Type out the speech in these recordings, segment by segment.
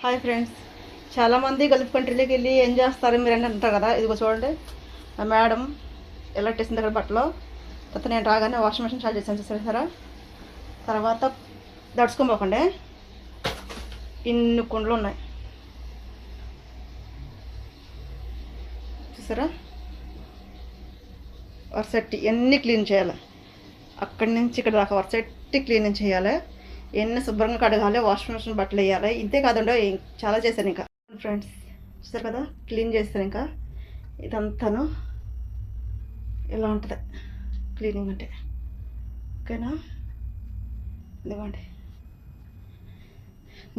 Hi friends, చాలామంది Gulf కంట్రీలోకి వెళ్ళి ఏం చేస్తారు మీరు అని అంటారు కదా. ఇదిగో చూడండి, ఆ మేడం ఎలా టేసింది దగ్గర బట్టలో. తర్వాత నేను రాగానే వాషింగ్ మిషన్ స్టార్ట్ చేశాను చూసారా. తర్వాత దడుచుకోపోకండి, ఇన్ని కుండలు ఉన్నాయి చూసారా. వరుసెట్టి ఎన్ని క్లీన్ చేయాలి, అక్కడి నుంచి ఇక్కడ దాకా వరుసెట్టి క్లీనింగ్ చేయాలి, ఎన్ని శుభ్రంగా కడగాలి, వాషింగ్ మిషన్ బట్టలు వేయాలి. ఇంతే కాదండో చాలా చేశాను ఇంకా ఫ్రెండ్స్. చూసారు కదా, క్లీన్ చేస్తాను ఇంకా. ఇదంతాను ఇలా ఉంటుంది క్లీనింగ్ అంటే. ఓకేనా, ఇదిగోండి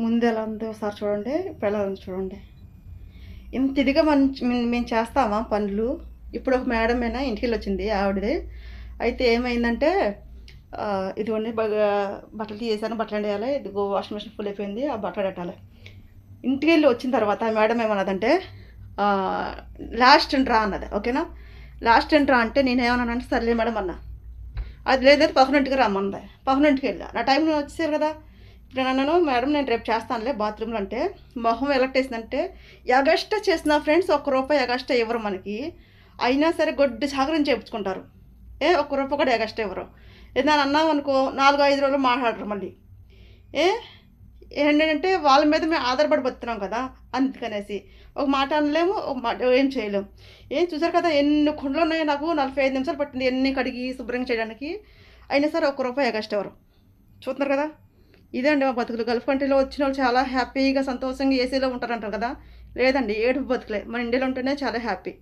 ముందు ఎలా ఉందో ఒకసారి చూడండి, ఇప్పుడు ఎలా ఉంది చూడండి. ఇంత ఇదిగా మేము చేస్తామా పనులు. ఇప్పుడు ఒక మేడం అయినా ఇంటికి వెళ్ళి వచ్చింది ఆవిడది. అయితే ఏమైందంటే ఇదిగోండి బట్టలు తీసేసాను, బట్టలు ఎండేయాలి. ఇదిగో వాషింగ్ మిషన్ ఫుల్ అయిపోయింది, ఆ బట్టలు పెట్టాలి. ఇంటికి వెళ్ళి వచ్చిన తర్వాత మేడం ఏమన్నదంటే లాస్ట్ ఎంట్రా అన్నది. ఓకేనా, లాస్ట్ ఎంట్రా అంటే నేను ఏమన్నానంటే సర్లే మేడం అన్నా. అది లేదైతే 11ంటికి రమ్మంది, 11ంటికి వెళ్ళా. నా టైం వచ్చేసారు కదా. ఇప్పుడు అన్నాను మేడం నేను రేపు చేస్తానులే బాత్రూంలో అంటే మొహం ఎలక్టేసిందంటే ఎగస్ట్రా చేసిన ఫ్రెండ్స్ ₹1 ఎగస్ట్రా ఇవ్వరు మనకి. అయినా సరే గొడ్డు సాగరం చేయించుకుంటారు. ₹1 కూడా ఎగస్ట్రా ఇవ్వరు. ఏదైనా అన్నాం అనుకో 4-5 రోజులు మాట్లాడరు మళ్ళీ. ఏంటంటే వాళ్ళ మీద మేము ఆధారపడి బతున్నాం కదా, అందుకనేసి ఒక మాట అనలేము, ఒక మాట ఏం చేయలేము. చూసారు కదా ఎన్ని కుండలు ఉన్నాయో. నాకు 45 నిమిషాలు పట్టింది ఎన్ని కడిగి శుభ్రంగా చేయడానికి. అయినా సరే ₹1 ఎగస్ట్రా ఎవరు చూస్తున్నారు కదా. ఇదే అండి మా బతుకులు. గల్ఫ్ కంట్రీలో వచ్చిన వాళ్ళు చాలా హ్యాపీగా సంతోషంగా ఏసీలో ఉంటారంటారు కదా. లేదండి, ఏడుపు బతుకులే. మన ఇండియాలో ఉంటేనే చాలా హ్యాపీ,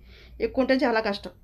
ఎక్కువ ఉంటే చాలా కష్టం.